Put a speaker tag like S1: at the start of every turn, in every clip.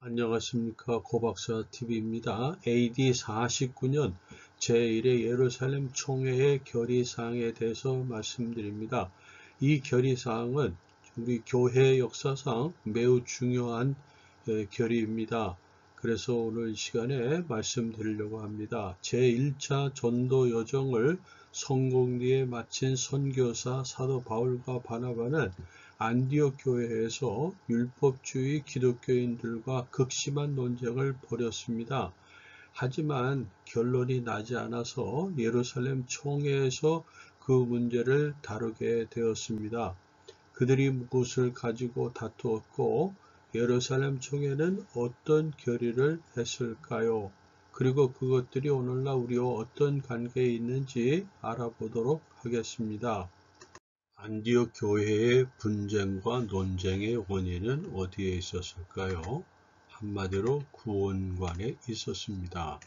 S1: 안녕하십니까. 고박사 TV입니다. AD 49년 제1회 예루살렘 총회의 결의사항에 대해서 말씀드립니다. 이 결의사항은 우리 교회 역사상 매우 중요한 결의입니다. 그래서 오늘 이 시간에 말씀드리려고 합니다. 제1차 전도 여정을 성공리에 마친 선교사 사도 바울과 바나바는 안디옥 교회에서 율법주의 기독교인들과 극심한 논쟁을 벌였습니다. 하지만 결론이 나지 않아서 예루살렘 총회에서 그 문제를 다루게 되었습니다. 그들이 무엇을 가지고 다투었고 예루살렘 총회는 어떤 결의를 했을까요? 그리고 그것들이 오늘날 우리와 어떤 관계에 있는지 알아보도록 하겠습니다. 안디옥 교회의 분쟁과 논쟁의 원인은 어디에 있었을까요? 한마디로 구원관에 있었습니다.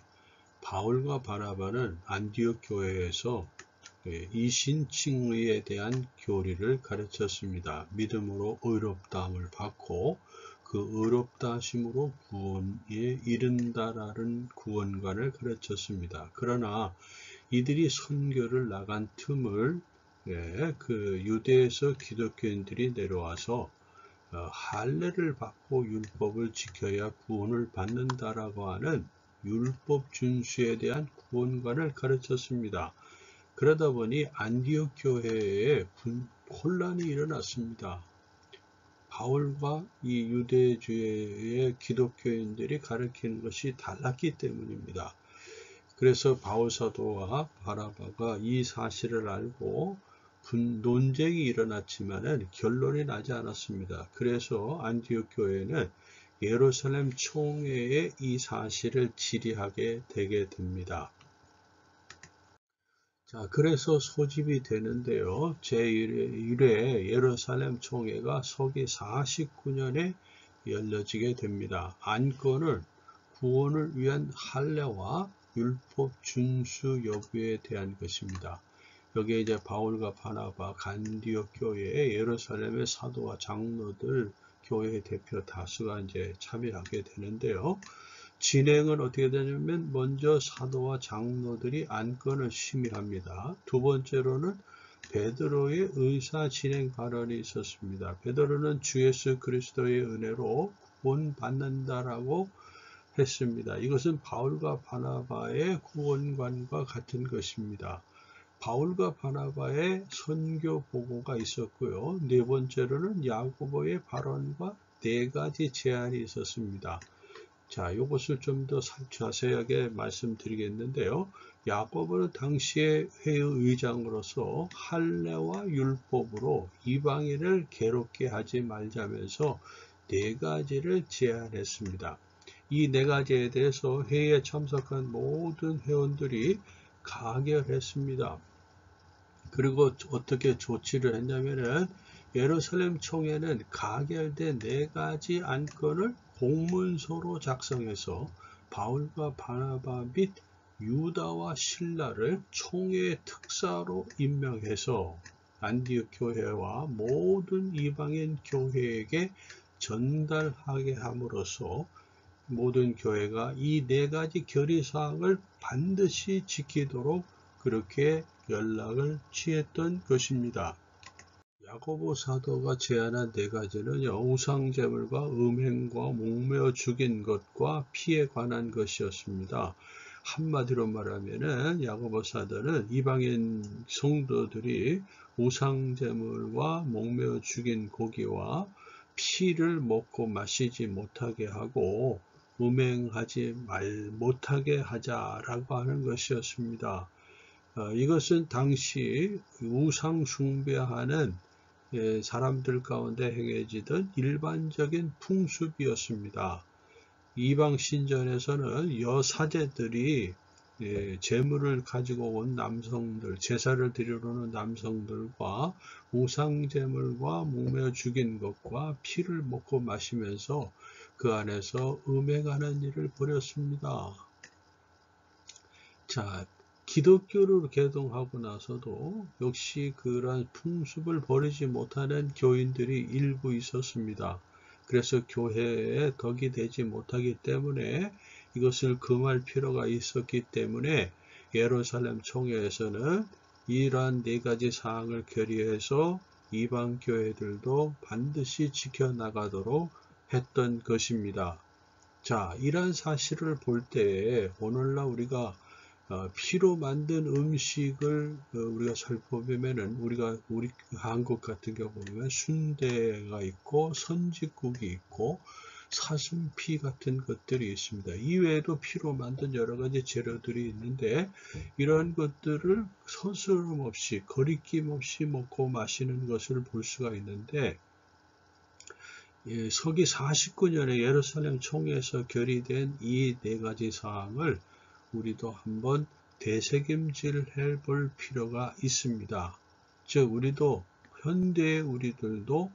S1: 바울과 바나바는 안디옥 교회에서 이신칭의에 대한 교리를 가르쳤습니다. 믿음으로 의롭다함을 받고 그 의롭다 하심으로 구원에 이른다라는 구원관을 가르쳤습니다. 그러나 이들이 선교를 나간 틈을 그 유대에서 기독교인들이 내려와서 할례를 받고 율법을 지켜야 구원을 받는다라고 하는 율법 준수에 대한 구원관을 가르쳤습니다. 그러다 보니 안디옥 교회에 혼란이 일어났습니다. 바울과 이 유대주의의 기독교인들이 가르치는 것이 달랐기 때문입니다. 그래서 바울 사도와 바나바가 이 사실을 알고 논쟁이 일어났지만은 결론이 나지 않았습니다. 그래서 안디옥 교회는 예루살렘 총회에 이 사실을 질의하게 되게 됩니다. 자, 그래서 소집이 되는데요. 제1회 예루살렘 총회가 서기 49년에 열려지게 됩니다. 안건은 구원을 위한 할례와 율법 준수 여부에 대한 것입니다. 여기에 이제 바울과 바나바, 안디옥 교회의 예루살렘의 사도와 장로들, 교회 대표 다수가 이제 참여하게 되는데요. 진행은 어떻게 되냐면 먼저 사도와 장로들이 안건을 심의합니다. 두 번째로는 베드로의 의사 진행 발언이 있었습니다. 베드로는 주 예수 그리스도의 은혜로 구원받는다라고 했습니다. 이것은 바울과 바나바의 구원관과 같은 것입니다. 바울과 바나바의 선교 보고가 있었고요. 네 번째로는 야고보의 발언과 네 가지 제안이 있었습니다. 자, 이것을 좀 더 자세하게 말씀드리겠는데요. 야고보는 당시의 회의 의장으로서 할례와 율법으로 이방인을 괴롭게 하지 말자면서 네 가지를 제안했습니다. 이 네 가지에 대해서 회의에 참석한 모든 회원들이 가결했습니다. 그리고 어떻게 조치를 했냐면은 예루살렘 총회는 가결된 네 가지 안건을 공문서로 작성해서 바울과 바나바 및 유다와 실라를 총회 특사로 임명해서 안디옥 교회와 모든 이방인 교회에게 전달하게 함으로써 모든 교회가 이 네 가지 결의사항을 반드시 지키도록 그렇게 연락을 취했던 것입니다. 야고보 사도가 제안한 네 가지는요, 우상제물과 음행과 목매어 죽인 것과 피에 관한 것이었습니다. 한마디로 말하면은 야고보 사도는 이방인 성도들이 우상제물과 목매어 죽인 고기와 피를 먹고 마시지 못하게 하고 음행하지 못하게 하자라고 하는 것이었습니다. 이것은 당시 우상 숭배하는 사람들 가운데 행해지던 일반적인 풍습이었습니다. 이방 신전에서는 여사제들이 제물을 가지고 온 남성들, 제사를 드리러 오는 남성들과 우상제물과 목매어 죽인 것과 피를 먹고 마시면서 그 안에서 음행하는 일을 벌였습니다. 자, 기독교를 개종하고 나서도 역시 그러한 풍습을 버리지 못하는 교인들이 일부 있었습니다. 그래서 교회에 덕이 되지 못하기 때문에 이것을 금할 필요가 있었기 때문에 예루살렘 총회에서는 이러한 네 가지 사항을 결의해서 이방 교회들도 반드시 지켜나가도록 했던 것입니다. 자, 이러한 사실을 볼 때 오늘날 우리가 피로 만든 음식을 우리가 살펴보면은 우리 한국 같은 경우 보면 순대가 있고 선지국이 있고 사슴피 같은 것들이 있습니다. 이외에도 피로 만든 여러 가지 재료들이 있는데 이런 것들을 서스럼 없이 거리낌 없이 먹고 마시는 것을 볼 수가 있는데 서기 49년에 예루살렘 총회에서 결의된 이 네 가지 사항을 우리도 한번 되새김질 해볼 필요가 있습니다. 즉 우리도 현대의 우리들도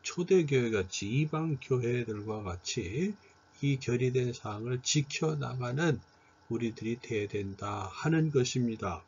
S1: 초대교회같이 이방교회들과 같이 이 결의된 사항을 지켜나가는 우리들이 되어야 된다 하는 것입니다.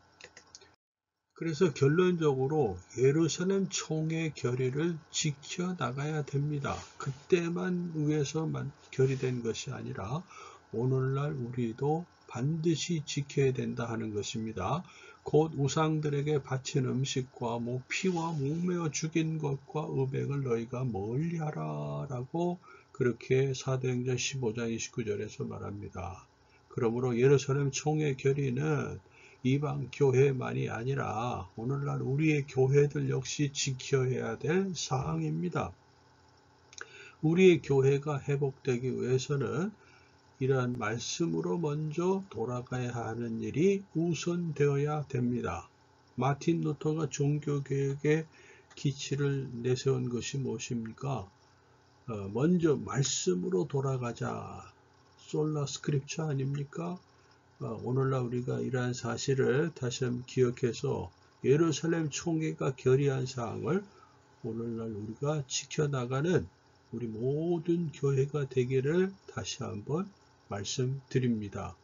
S1: 그래서 결론적으로 예루살렘 총회 결의를 지켜나가야 됩니다. 그때만 위해서만 결의된 것이 아니라 오늘날 우리도 반드시 지켜야 된다 하는 것입니다. 곧 우상들에게 바친 음식과 피와 목매어 죽인 것과 의백을 너희가 멀리하라 라고 그렇게 사도행전 15장 29절에서 말합니다. 그러므로 예루살렘 총회 결의는 이방 교회만이 아니라 오늘날 우리의 교회들 역시 지켜야 될 사항입니다. 우리의 교회가 회복되기 위해서는 이러한 말씀으로 먼저 돌아가야 하는 일이 우선되어야 됩니다. 마틴 루터가 종교개혁의 기치를 내세운 것이 무엇입니까? 먼저 말씀으로 돌아가자. 솔라 스크립처 아닙니까? 오늘날 우리가 이러한 사실을 다시 한번 기억해서 예루살렘 총회가 결의한 사항을 오늘날 우리가 지켜나가는 우리 모든 교회가 되기를 다시 한번 말씀드립니다.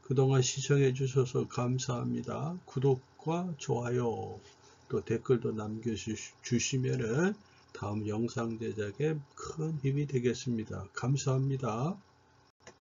S1: 그동안 시청해 주셔서 감사합니다. 구독과 좋아요 또 댓글도 남겨주시면 다음 영상 제작에 큰 힘이 되겠습니다. 감사합니다.